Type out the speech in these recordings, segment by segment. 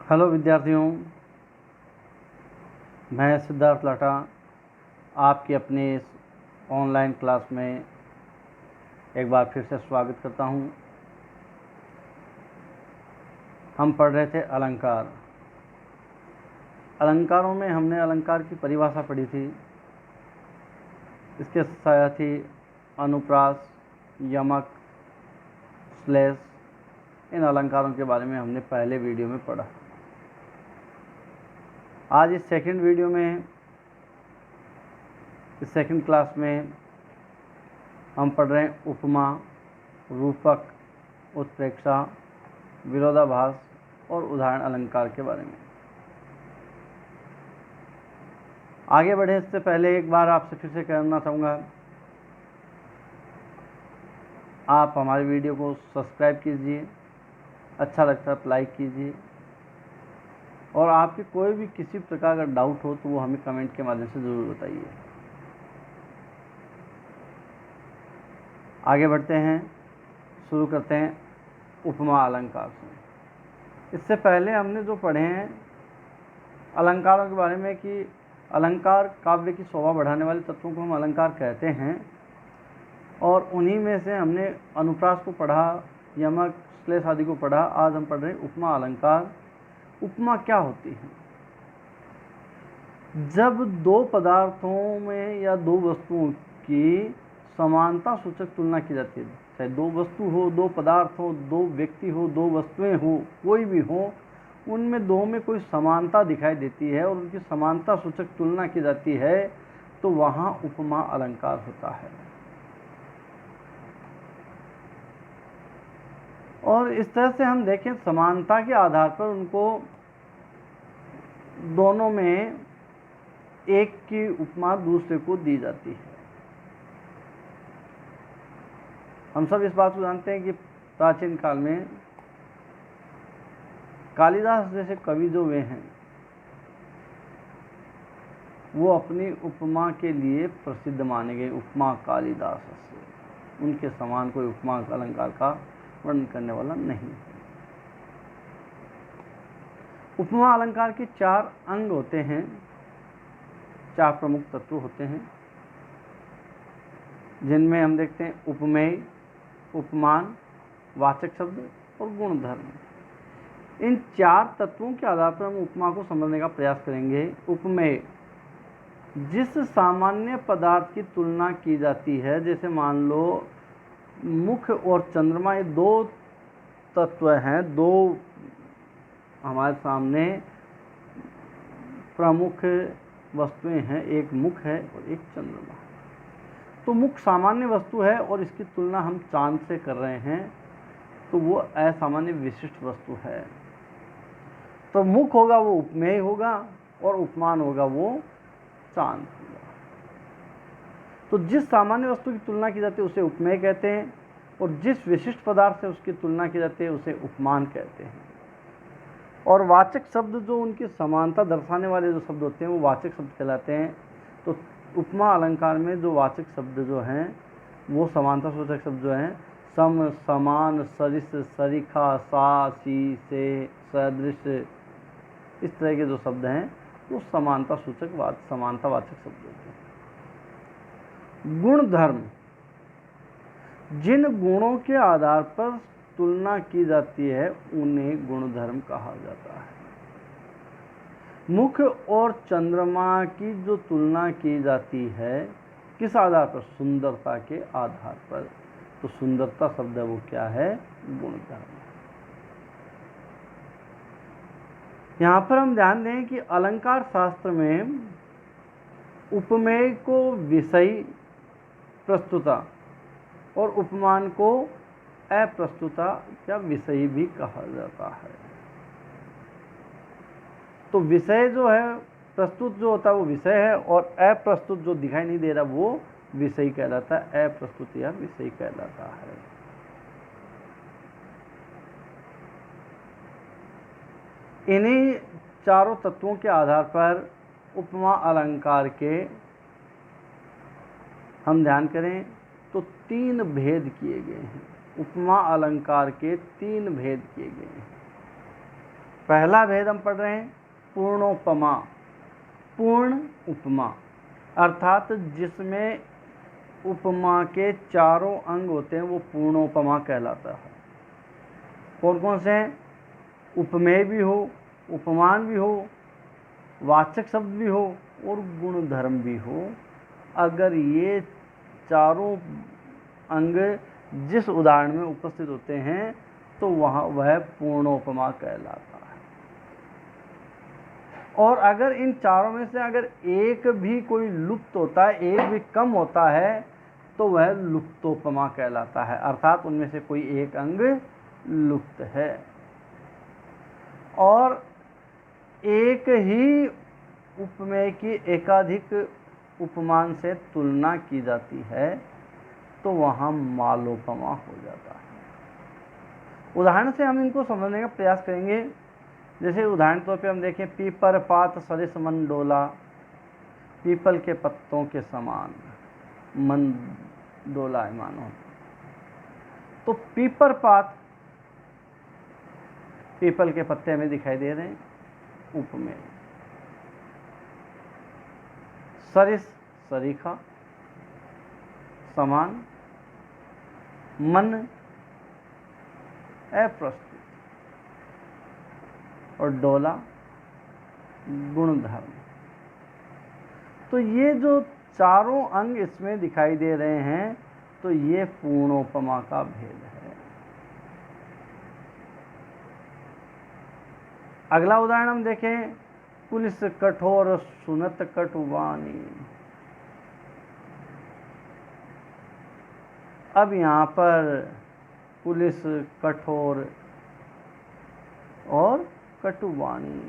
Hello विद्यार्थियों, मैं सिद्धार्थ लाटा आपकी अपने इस ऑनलाइन क्लास में एक बार फिर से स्वागत करता हूं। हम पढ़ रहे थे अलंकार। अलंकारों में हमने अलंकार की परिभाषा पढ़ी थी। इसके साथ ही अनुप्रास, यमक, श्लेष, इन अलंकारों के बारे में हमने पहले वीडियो में पढ़ा। आज इस सेकंड वीडियो में, इस सेकंड क्लास में हम पढ़ रहे हैं उपमा, रूपक, उत्प्रेक्षा, विरोधाभास और उदाहरण अलंकार के बारे में। आगे बढ़े इससे पहले एक बार आपसे फिर से कहना चाहूँगा, आप हमारे वीडियो को सब्सक्राइब कीजिए, अच्छा लगता है तो लाइक कीजिए, और आपके कोई भी किसी प्रकार का डाउट हो तो वो हमें कमेंट के माध्यम से ज़रूर बताइए। आगे बढ़ते हैं, शुरू करते हैं उपमा अलंकार से। इससे पहले हमने जो पढ़े हैं अलंकारों के बारे में कि अलंकार काव्य की शोभा बढ़ाने वाले तत्वों को हम अलंकार कहते हैं, और उन्हीं में से हमने अनुप्रास को पढ़ा, यमक, श्लेष आदि को पढ़ा। आज हम पढ़ रहे हैं उपमा अलंकार। उपमा क्या होती है? जब दो पदार्थों में या दो वस्तुओं की समानता सूचक तुलना की जाती है, चाहे दो वस्तु हो, दो पदार्थ हो, दो व्यक्ति हो, दो वस्तुएं हो, कोई भी हो, उनमें दो में कोई समानता दिखाई देती है और उनकी समानता सूचक तुलना की जाती है, तो वहाँ उपमा अलंकार होता है। और इस तरह से हम देखें, समानता के आधार पर उनको दोनों में एक की उपमा दूसरे को दी जाती है। हम सब इस बात को जानते हैं कि प्राचीन काल में कालिदास जैसे कवि जो वे हैं, वो अपनी उपमा के लिए प्रसिद्ध माने गए। उपमा कालिदास से, उनके समान कोई उपमा अलंकार का वर्णन करने वाला नहीं। उपमा अलंकार के चार अंग होते हैं, चार प्रमुख तत्व होते हैं, जिनमें हम देखते हैं उपमेय, उपमान, वाचक शब्द और गुणधर्म। इन चार तत्वों के आधार पर हम उपमा को समझने का प्रयास करेंगे। उपमेय, जिस सामान्य पदार्थ की तुलना की जाती है, जैसे मान लो मुख और चंद्रमा, ये दो तत्व हैं, दो हमारे सामने प्रमुख वस्तुएं हैं, एक मुख है और एक चंद्रमा। तो मुख सामान्य वस्तु है और इसकी तुलना हम चांद से कर रहे हैं, तो वो असामान्य विशिष्ट वस्तु है। तो मुख होगा वो उपमेय होगा और उपमान होगा वो चांद होगा। तो जिस सामान्य वस्तु की तुलना की जाती है उसे उपमेय कहते हैं, और जिस विशिष्ट पदार्थ से उसकी तुलना की जाती है उसे उपमान कहते हैं। और वाचक शब्द, जो उनकी समानता दर्शाने वाले जो शब्द होते हैं, वो वाचक शब्द कहलाते हैं। तो उपमा अलंकार में जो वाचक शब्द जो हैं, वो समानता सूचक शब्द जो हैं, सम, समान, सरिस, सरीखा, सा, सी, से, सदृश, इस तरह के जो शब्द हैं वो समानता सूचक समानता वाचक शब्द होते हैं। गुणधर्म, जिन गुणों के आधार पर तुलना की जाती है उन्हें गुणधर्म कहा जाता है। मुख और चंद्रमा की जो तुलना की जाती है, किस आधार पर? सुंदरता के आधार पर। तो सुंदरता शब्द वो क्या है? गुणधर्म। यहाँ पर हम ध्यान दें कि अलंकार शास्त्र में उपमेय को विषयी प्रस्तुता और उपमान को अप्रस्तुता या विषयी भी कहा जाता है। तो विषय जो है, प्रस्तुत जो होता है वो विषय है, और अप्रस्तुत जो दिखाई नहीं दे रहा वो विषयी कहलाता है, अप्रस्तुत या विषयी कहलाता है। इन्हीं चारों तत्वों के आधार पर उपमा अलंकार के हम ध्यान करें तो तीन भेद किए गए हैं। उपमा अलंकार के तीन भेद किए गए हैं। पहला भेद हम पढ़ रहे हैं पूर्णोपमा, पूर्ण उपमा, अर्थात जिसमें उपमा के चारों अंग होते हैं वो पूर्णोपमा कहलाता है। कौन कौन से हैं? उपमेय भी हो, उपमान भी हो, वाचक शब्द भी हो और गुण धर्म भी हो। अगर ये चारों अंग जिस उदाहरण में उपस्थित होते हैं तो वह पूर्णोपमा कहलाता है। और अगर इन चारों में से अगर एक भी कोई लुप्त होता है, एक भी कम होता है, तो वह लुप्तोपमा कहलाता है, अर्थात उनमें से कोई एक अंग लुप्त है। और एक ही उपमेय की एकाधिक उपमान से तुलना की जाती है तो वहाँ मालोपमा हो जाता है। उदाहरण से हम इनको समझने का प्रयास करेंगे। जैसे उदाहरण तौर पे हम देखें, पीपर पात सरिस मन डोला, पीपल के पत्तों के समान मन डोलायमान हो। तो पीपर पात, पीपल के पत्ते हमें दिखाई दे रहे हैं उपमेय। सरिस सरीखा, समान, मन अप्रस्तुत और डोला गुणधर्म। तो ये जो चारों अंग इसमें दिखाई दे रहे हैं तो ये पूर्णोपमा का भेद है। अगला उदाहरण हम देखें, पुलिस कठोर सुनत कटुवानी। अब यहाँ पर पुलिस कठोर और कटुवानी,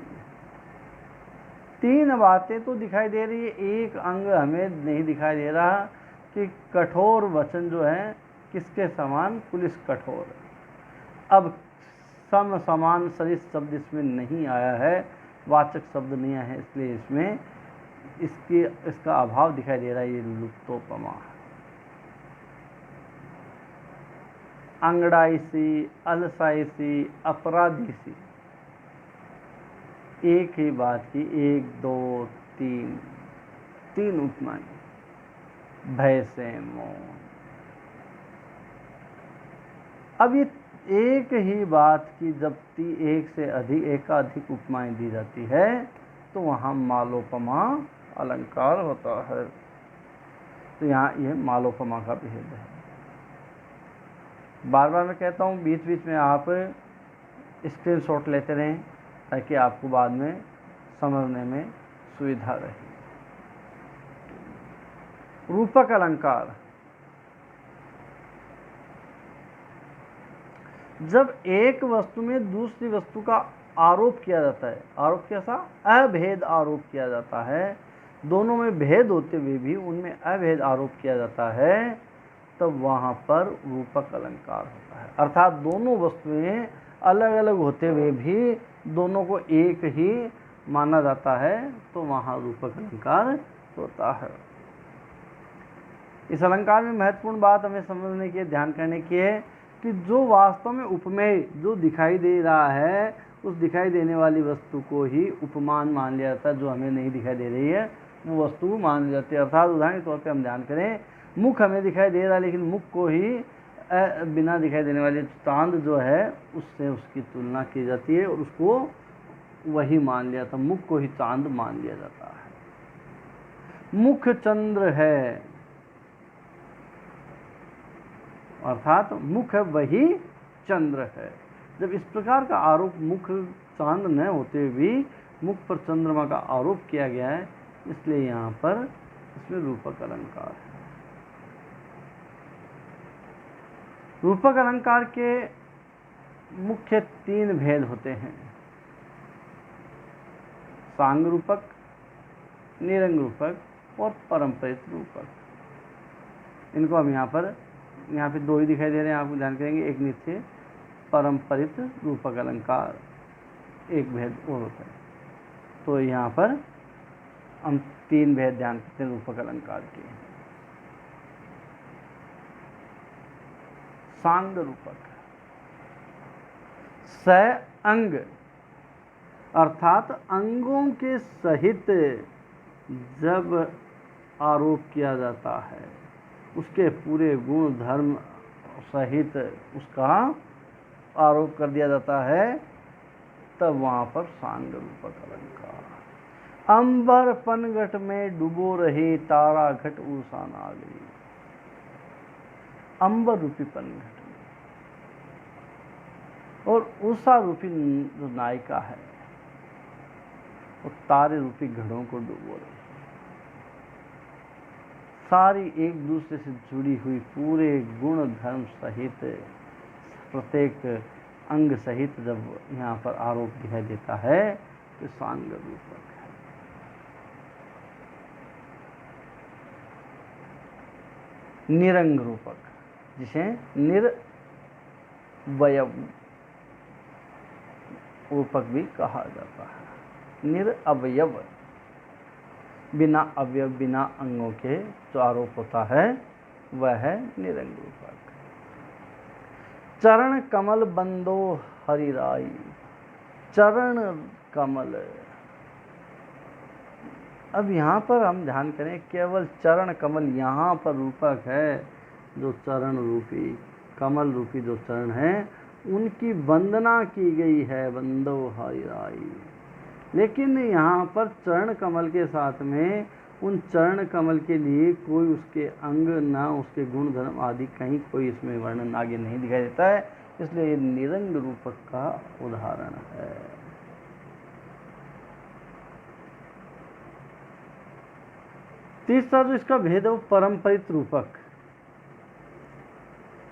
तीन बातें तो दिखाई दे रही है, एक अंग हमें नहीं दिखाई दे रहा कि कठोर वचन जो है किसके समान, पुलिस कठोर। अब सम समान सरिस शब्द इसमें नहीं आया है, वाचक शब्द नहीं आया है, इसलिए इसमें इसका अभाव दिखाई दे रहा है, ये लुप्तोपमा। अंगड़ाई सी, अलसाई सी, अपराधी सी, एक ही बात की एक दो तीन उपमाएं। भय से मौन। अब ये एक ही बात की जब एक से अधिक एकाधिक उपमाएं दी जाती है तो वहाँ मालोपमा अलंकार होता है। तो यहाँ ये मालोपमा का भेद है। बार बार मैं कहता हूँ, बीच बीच में आप स्क्रीनशॉट लेते रहें ताकि आपको बाद में समझने में सुविधा रहे। रूपक अलंकार, जब एक वस्तु में दूसरी वस्तु का आरोप किया जाता है, आरोप कैसा, अभेद आरोप किया जाता है, दोनों में भेद होते हुए भी उनमें अभेद आरोप किया जाता है, तब वहाँ पर रूपक अलंकार होता है। अर्थात दोनों वस्तुएं अलग अलग होते हुए भी दोनों को एक ही माना जाता है, तो वहाँ रूपक अलंकार होता है। इस अलंकार में महत्वपूर्ण बात हमें समझने की, ध्यान करने की है कि जो वास्तव में उपमेय जो दिखाई दे रहा है, उस दिखाई देने वाली वस्तु को ही उपमान मान लिया जाता है, जो हमें नहीं दिखाई दे रही है वो वस्तु मान ली जाती है। अर्थात उदाहरण के तौर पे हम ध्यान करें, मुख हमें दिखाई दे रहा है लेकिन मुख को ही बिना दिखाई देने वाले चांद जो है उससे उसकी तुलना की जाती है और उसको वही मान लिया था, मुख को ही चांद मान लिया जाता है। मुख चंद्र है, अर्थात मुख वही चंद्र है। जब इस प्रकार का आरोप मुख चांद न होते हुए भी मुख पर चंद्रमा का आरोप किया गया है, इसलिए यहाँ पर इसमें रूपक अलंकार है। रूपक अलंकार के मुख्य तीन भेद होते हैं, सांग रूपक, निरंग रूपक और परंपरित रूपक। इनको हम यहाँ पे दो ही दिखाई दे रहे हैं, आपको ध्यान करेंगे, एक नित्य परंपरित रूपक अलंकार, एक भेद और होता है। तो यहाँ पर हम तीन भेद ध्यान करते हैं रूपक अलंकार के। सांग रूपक, स अंग अर्थात अंगों के सहित जब आरोप किया जाता है, उसके पूरे गुण धर्म सहित उसका आरोप कर दिया जाता है, तब वहाँ पर सांग रूपक अलंकार। अंबर पनघट में डूबो रहे, तारा घट उषा आ गई। अंबर रूपी पनघट में और उषा रूपी जो नायिका है वो तारे रूपी घड़ों को डूबो रही। सारी एक दूसरे से जुड़ी हुई पूरे गुण धर्म सहित प्रत्येक अंग सहित जब यहाँ पर आरोप दिखाई देता है तो सांग रूपक है। निरंग रूपक, जिसे निर्वयव रूपक भी कहा जाता है। निरअवयव, बिना अवयव बिना अंगों के जो आरोप होता है वह है निरंग रूपक। चरण कमल बंदो हरिराई। चरण कमल, अब यहाँ पर हम ध्यान करें, केवल चरण कमल यहाँ पर रूपक है। जो चरण रूपी कमल रूपी जो चरण है उनकी वंदना की गई है, बंदो हरिराई। लेकिन यहाँ पर चरण कमल के साथ में उन चरण कमल के लिए कोई उसके अंग ना उसके गुण धर्म आदि कहीं कोई इसमें वर्णन आगे नहीं दिखाई देता है, इसलिए ये निरंग रूपक का उदाहरण है। तीसरा जो इसका भेद है वो परंपरित रूपक।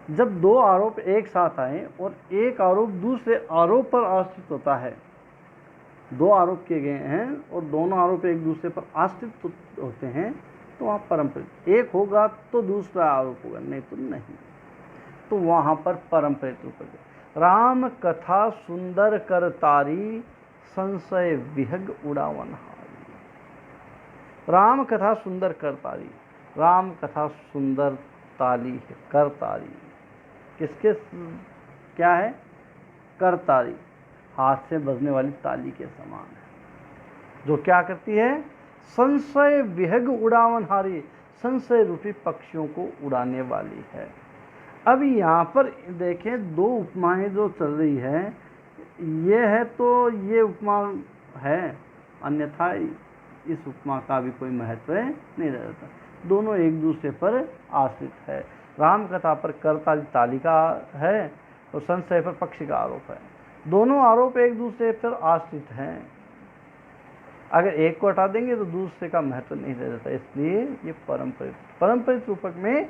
जब दो आरोप एक साथ आए और एक आरोप दूसरे आरोप पर आश्रित होता है, दो आरोप किए गए हैं और दोनों आरोप एक दूसरे पर आश्रित होते हैं, तो वहाँ परंपरित, एक होगा तो दूसरा आरोप होगा, नहीं तो नहीं, तो वहाँ पर परंपरित रूपक। राम कथा सुंदर कर तारी, संशय विहग उड़ावन हारी। राम कथा सुंदर कर तारी, राम कथा सुंदर ताली है, कर तारी किसके क्या है? कर तारी, हाथ से बजने वाली ताली के समान है, जो क्या करती है? संशय विहग उड़ावन हारी, संशय रूपी पक्षियों को उड़ाने वाली है। अब यहाँ पर देखें, दो उपमाएं जो चल रही है, ये है तो ये उपमा है, अन्यथा इस उपमा का भी कोई महत्व नहीं रहता। दोनों एक दूसरे पर आश्रित है। राम कथा पर करताली ताली का है और संशय पर पक्षी का आरोप है। दोनों आरोप एक दूसरे पर आश्रित हैं। अगर एक को हटा देंगे तो दूसरे का महत्व नहीं रह जाता, इसलिए ये परंपरित रूपक में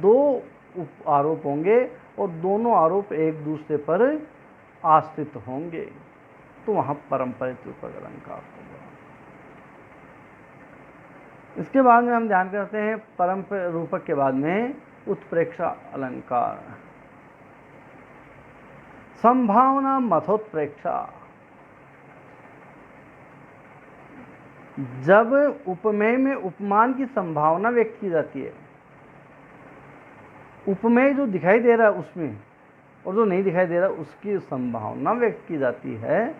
दो आरोप होंगे और दोनों आरोप एक दूसरे पर आश्रित होंगे, तो वहाँ परंपरित रूपक अलंकार होगा। इसके बाद में हम ध्यान करते हैं परंपरित रूपक के बाद में उत्प्रेक्षा अलंकार। संभावना मथोत्प्रेक्षा, जब उपमेय में उपमान की संभावना व्यक्त की जाती है, उपमेय जो दिखाई दे रहा है उसमें और जो नहीं दिखाई दे रहा उसकी संभावना व्यक्त की जाती है,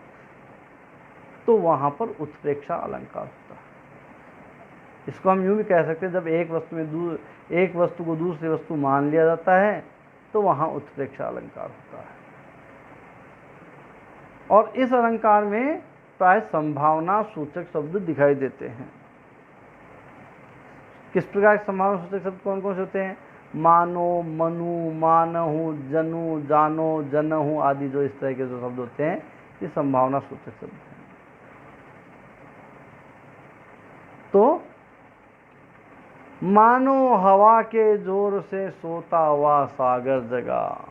तो वहां पर उत्प्रेक्षा अलंकार होता है। इसको हम यूं भी कह सकते हैं, जब एक वस्तु को दूसरी वस्तु मान लिया जाता है तो वहां उत्प्रेक्षा अलंकार होता है। और इस अलंकार में प्राय संभावना सूचक शब्द दिखाई देते हैं। किस प्रकार के संभावना सूचक शब्द कौन कौन से होते हैं? मानो, मनु, मानहु, जनु, जानो, जनहु आदि जो इस तरह के जो शब्द होते हैं, ये संभावना सूचक शब्द हैं। तो मानो हवा के जोर से सोता हुआ सागर जगा।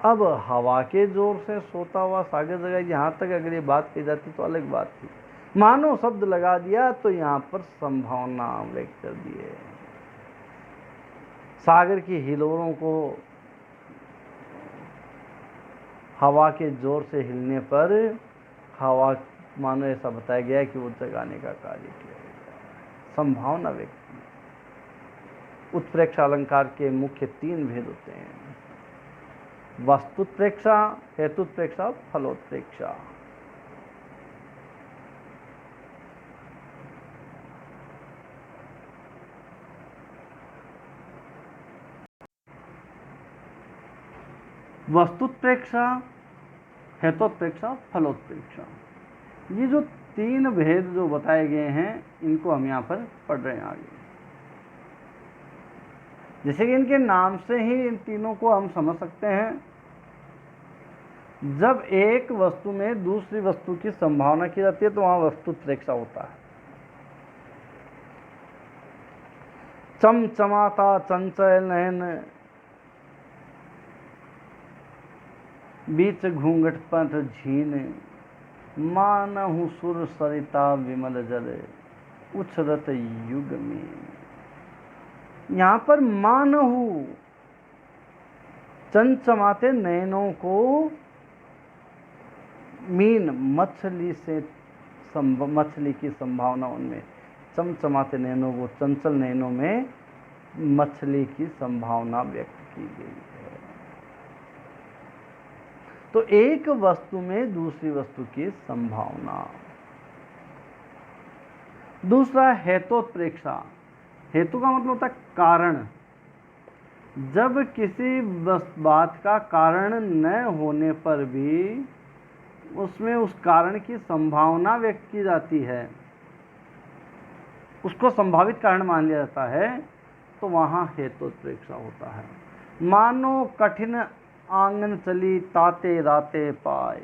अब हवा के जोर से सोता हुआ सागर जगा, यहां तक अगर ये बात कही जाती तो अलग बात थी। मानो शब्द लगा दिया तो यहां पर संभावना व्यक्त कर दी है। सागर की हिलोरों को हवा के जोर से हिलने पर हवा, मानो ऐसा बताया गया है कि वो जगाने का कार्य किया गया। संभावना व्यक्त की। उत्प्रेक्षा अलंकार के मुख्य तीन भेद होते हैं। वस्तुत्प्रेक्षा, हेतुत्प्रेक्षा, फलोत्प्रेक्षा। वस्तुत्प्रेक्षा, हेतुत्प्रेक्षा, फलोत्प्रेक्षा, ये जो तीन भेद जो बताए गए हैं इनको हम यहाँ पर पढ़ रहे हैं आगे। जैसे कि इनके नाम से ही इन तीनों को हम समझ सकते हैं। जब एक वस्तु में दूसरी वस्तु की संभावना की जाती है तो वहां वस्तुत्प्रेक्षा होता है। चमचमाता चंचल नयन, बीच घूंघट पंथ झीन, मानहु सुर सरिता विमल जल, उछलत युग में। यहाँ पर मानहु, चमचमाते नयनों को मीन, मछली से मछली की संभावना उनमें, चमचमाते नयनों को, चंचल नयनों में मछली की संभावना व्यक्त की गई है। तो एक वस्तु में दूसरी वस्तु की संभावना। दूसरा हेतुत्प्रेक्षा। हेतु का मतलब होता है कारण। जब किसी बात का कारण न होने पर भी उसमें उस कारण की संभावना व्यक्त की जाती है, उसको संभावित कारण मान लिया जाता है, तो वहां हेतुत्प्रेक्षा होता है। मानो कठिन आंगन चली ताते राते पाए,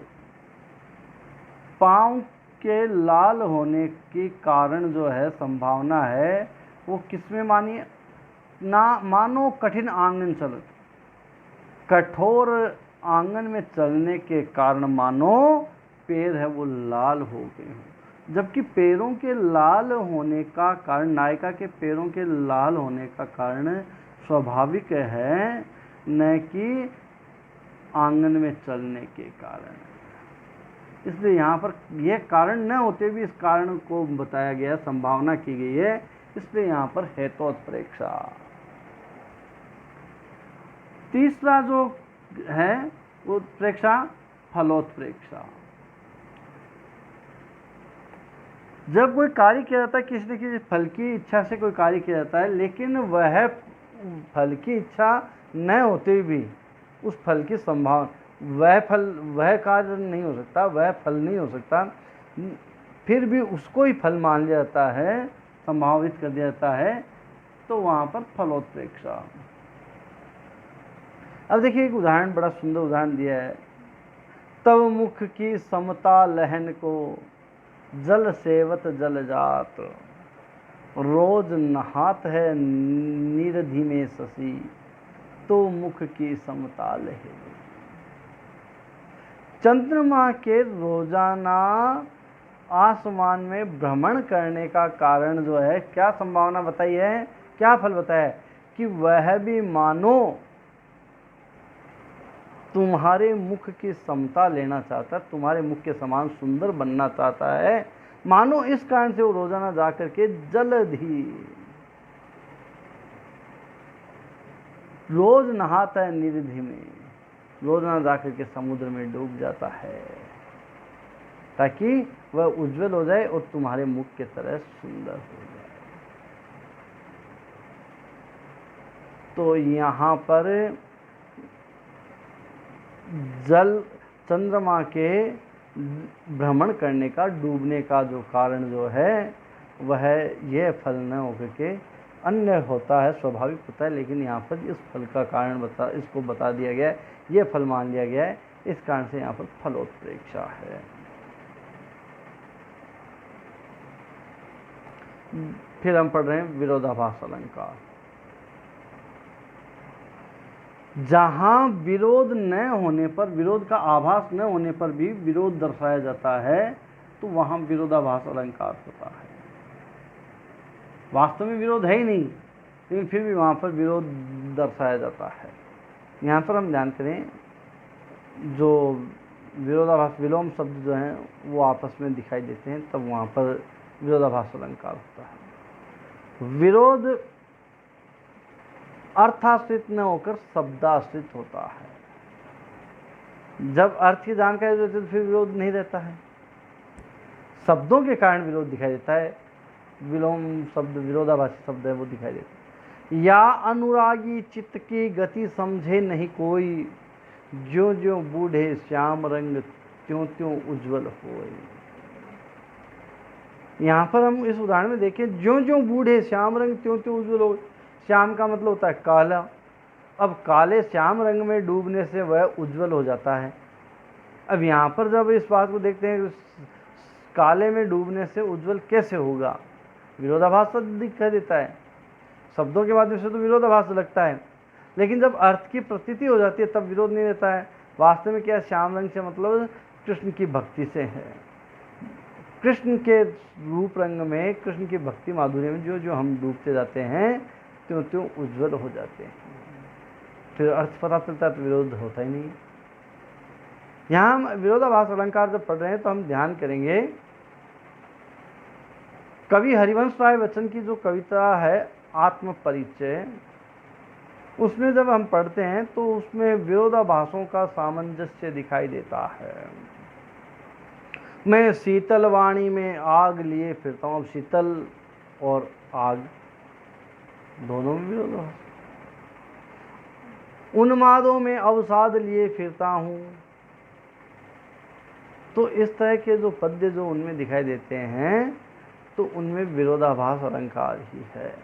पांव के लाल होने की कारण जो है संभावना है वो किसमें मानी ना, मानो कठिन आंगन चलत, कठोर आंगन में चलने के कारण मानो पैर है वो लाल हो गए हैं। जबकि पैरों के लाल होने का कारण, नायिका के पैरों के लाल होने का कारण स्वाभाविक है, न कि आंगन में चलने के कारण। इसलिए यहाँ पर यह कारण न होते भी इस कारण को बताया गया, संभावना की गई है, इसलिए यहाँ पर हेतुत्प्रेक्षा। तीसरा जो है वो प्रेक्षा, फलोत्प्रेक्षा। जब कोई कार्य किया जाता है, किसी न किसी फल की इच्छा से कोई कार्य किया जाता है, लेकिन वह फल की इच्छा न होते भी उस फल की संभावना, वह कार्य नहीं हो सकता, वह फल नहीं हो सकता, फिर भी उसको ही फल मान लिया जाता है, संभावित कर दिया जाता है, तो वहां पर फलोत्प्रेक्षा। अब देखिए एक उदाहरण, बड़ा सुंदर उदाहरण दिया है। तब मुख की समता लहन को, जल सेवत जल जात, रोज नहात है निरधि में शशि, तो मुख की समता लहे। चंद्रमा के रोजाना आसमान में भ्रमण करने का कारण जो है, क्या संभावना बताई है, क्या फल बताया है कि वह भी मानो तुम्हारे मुख की समता लेना चाहता है, तुम्हारे मुख के समान सुंदर बनना चाहता है, मानो इस कारण से वो रोजाना जाकर के जलधि, रोज नहाता है निरिधि में, रोजाना जाकर के समुद्र में डूब जाता है, ताकि वह उज्जवल हो जाए और तुम्हारे मुख के तरह सुंदर हो जाए। तो यहाँ पर जल, चंद्रमा के भ्रमण करने का, डूबने का जो कारण जो है वह यह फल न होकर के अन्य होता है, स्वाभाविक होता है, लेकिन यहाँ पर इस फल का कारण इसको बता दिया गया है, ये फल मान लिया गया है, इस कारण से यहाँ पर फलोत्प्रेक्षा है। फिर हम पढ़ रहे हैं विरोधाभास अलंकार। जहां विरोध न होने पर, विरोध का आभास न होने पर भी विरोध दर्शाया जाता है, तो वहां विरोधाभास अलंकार होता है। वास्तव में विरोध है ही नहीं, लेकिन फिर भी वहां पर विरोध दर्शाया जाता है। यहाँ पर हम ध्यान करें, जो विरोधाभास, विलोम शब्द जो हैं वो आपस में दिखाई देते हैं, तब वहाँ पर विरोधाभास अलंकार होता है। विरोध अर्थाश्रित न होकर शब्दाश्रित होता है। जब अर्थ की जानकारी रहती है तो फिर विरोध नहीं रहता है। शब्दों के कारण विरोध दिखाई देता है, विलोम शब्द, विरोधाभासी शब्द है वो दिखाई देता है। या अनुरागी चित्त की गति समझे नहीं कोई, ज्यों ज्यों बूढ़े श्याम रंग त्यों त्यों उज्जवल होए। यहाँ पर हम इस उदाहरण में देखें, ज्यों ज्यों बूढ़े श्याम रंग त्यों त्यों उज्जवल होए। श्याम का मतलब होता है काला। अब काले श्याम रंग में डूबने से वह उज्जवल हो जाता है। अब यहाँ पर जब इस बात को देखते हैं, काले में डूबने से उज्जवल कैसे होगा, विरोधाभास दिखाई देता है। शब्दों के माध्यम से तो विरोधाभास लगता है, लेकिन जब अर्थ की प्रतीति हो जाती है तब विरोध नहीं रहता है। वास्तव में क्या, श्याम रंग से मतलब कृष्ण की भक्ति से है। कृष्ण के रूप रंग में, कृष्ण की भक्ति माधुर्य में जो जो हम डूबते जाते हैं त्यों त्यों उज्जवल हो जाते हैं। फिर अर्थ पता चलता है तो विरोध होता ही नहीं। यहाँ हम विरोधाभास अलंकार जब पढ़ रहे हैं तो हम ध्यान करेंगे, कवि हरिवंश राय बच्चन की जो कविता है आत्म परिचय, उसमें जब हम पढ़ते हैं तो उसमें विरोधाभासों का सामंजस्य दिखाई देता है। मैं शीतल वाणी में आग लिए फिरता हूँ। अब शीतल और आग दोनों में विरोधाभास। उन्मादों में अवसाद लिए फिरता हूँ। तो इस तरह के जो पद्य जो उनमें दिखाई देते हैं तो उनमें विरोधाभास अलंकार ही है।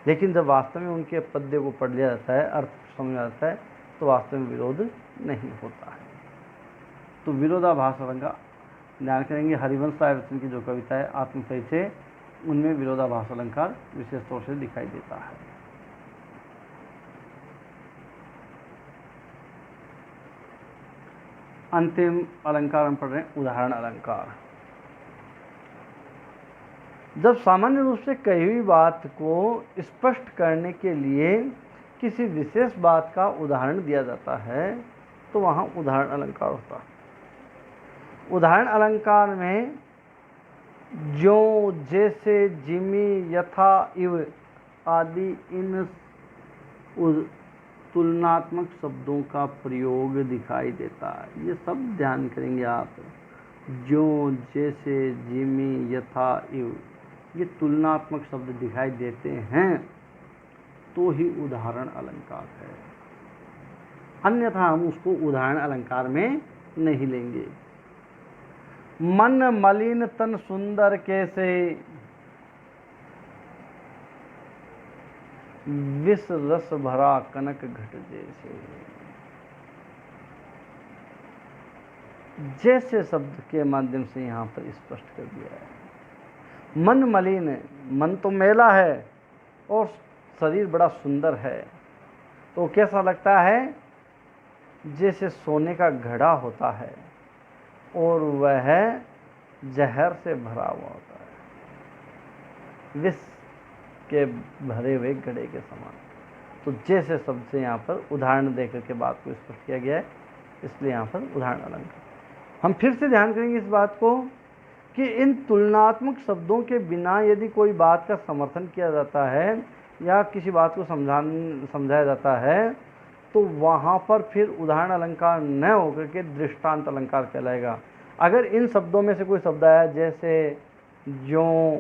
लेकिन जब वास्तव में उनके पद्य को पढ़ लिया जाता है, अर्थ समझ आता है, तो वास्तव में विरोध नहीं होता है। तो विरोधाभास अलंकार ध्यान करेंगे, हरिवंश राय बच्चन की जो कविता है आत्मपरिचय, उनमें विरोधाभास अलंकार विशेष तौर से दिखाई देता है। अंतिम अलंकार हम पढ़ रहे हैं उदाहरण अलंकार। जब सामान्य रूप से कही हुई बात को स्पष्ट करने के लिए किसी विशेष बात का उदाहरण दिया जाता है तो वहाँ उदाहरण अलंकार होता है। उदाहरण अलंकार में ज्यों, जैसे, जिमि, यथा, इव आदि इन तुलनात्मक शब्दों का प्रयोग दिखाई देता है। ये सब ध्यान करेंगे आप। ज्यों, जैसे, जिमि, यथा, इव, ये तुलनात्मक शब्द दिखाई देते हैं तो ही उदाहरण अलंकार है, अन्यथा हम उसको उदाहरण अलंकार में नहीं लेंगे। मन मलिन तन सुंदर कैसे, विष रस भरा कनक घट जैसे। जैसे शब्द के माध्यम से यहाँ पर स्पष्ट कर दिया है। मन मलिन, मन तो मैला है और शरीर बड़ा सुंदर है, तो कैसा लगता है, जैसे सोने का घड़ा होता है और वह जहर से भरा हुआ होता है, विष के भरे हुए घड़े के समान। तो जैसे शब्द से यहाँ पर उदाहरण देकर के बात को स्पष्ट किया गया है, इसलिए यहाँ पर उदाहरण अलंकार। हम फिर से ध्यान करेंगे इस बात को कि इन तुलनात्मक शब्दों के बिना यदि कोई बात का समर्थन किया जाता है या किसी बात को समझाया जाता है तो वहाँ पर फिर उदाहरण अलंकार न होकर के दृष्टांत अलंकार कहलाएगा। अगर इन शब्दों में से कोई शब्द आया, जैसे, ज्यों,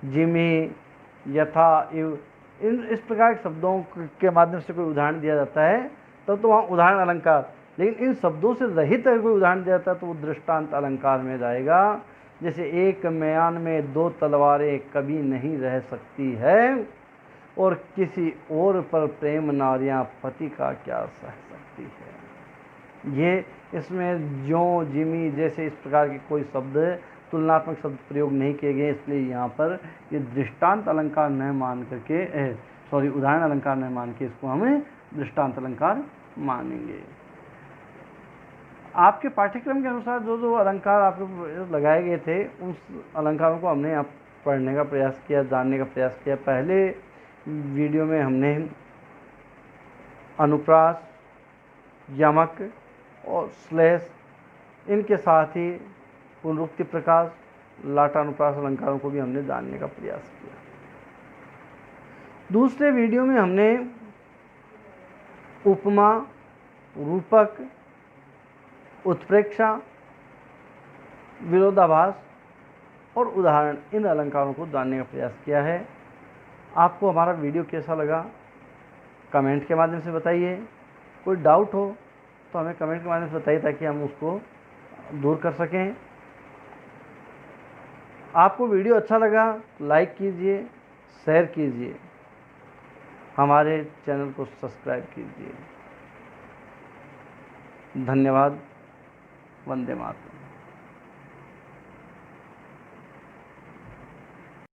जिमि, यथा, इव, इस प्रकार के शब्दों के माध्यम से कोई उदाहरण दिया जाता है तब तो वहाँ उदाहरण अलंकार। लेकिन इन शब्दों से रहित अगर कोई उदाहरण दिया जाता है तो वो दृष्टांत अलंकार में जाएगा। जैसे एक म्यान में दो तलवारें कभी नहीं रह सकती है और किसी और पर प्रेम नारियां पति का क्या सह सकती है। ये इसमें ज्यों, जिमि जैसे इस प्रकार के कोई शब्द, तुलनात्मक शब्द प्रयोग नहीं किए गए, इसलिए यहाँ पर ये दृष्टांत अलंकार न मान करके उदाहरण अलंकार न मान के इसको हमें दृष्टांत अलंकार मानेंगे। आपके पाठ्यक्रम के अनुसार जो जो अलंकार आपको लगाए गए थे उस अलंकारों को हमने आप पढ़ने का प्रयास किया, जानने का प्रयास किया। पहले वीडियो में हमने अनुप्रास, यमक और श्लेष, इनके साथ ही पुनरुक्ति प्रकाश, लाटानुप्रास अलंकारों को भी हमने जानने का प्रयास किया। दूसरे वीडियो में हमने उपमा, रूपक उत्प्रेक्षा, विरोधाभास और उदाहरण, इन अलंकारों को जानने का प्रयास किया है। आपको हमारा वीडियो कैसा लगा कमेंट के माध्यम से बताइए। कोई डाउट हो तो हमें कमेंट के माध्यम से बताइए ताकि हम उसको दूर कर सकें। आपको वीडियो अच्छा लगा लाइक कीजिए, शेयर कीजिए, हमारे चैनल को सब्सक्राइब कीजिए। धन्यवाद। वंदे मातरम।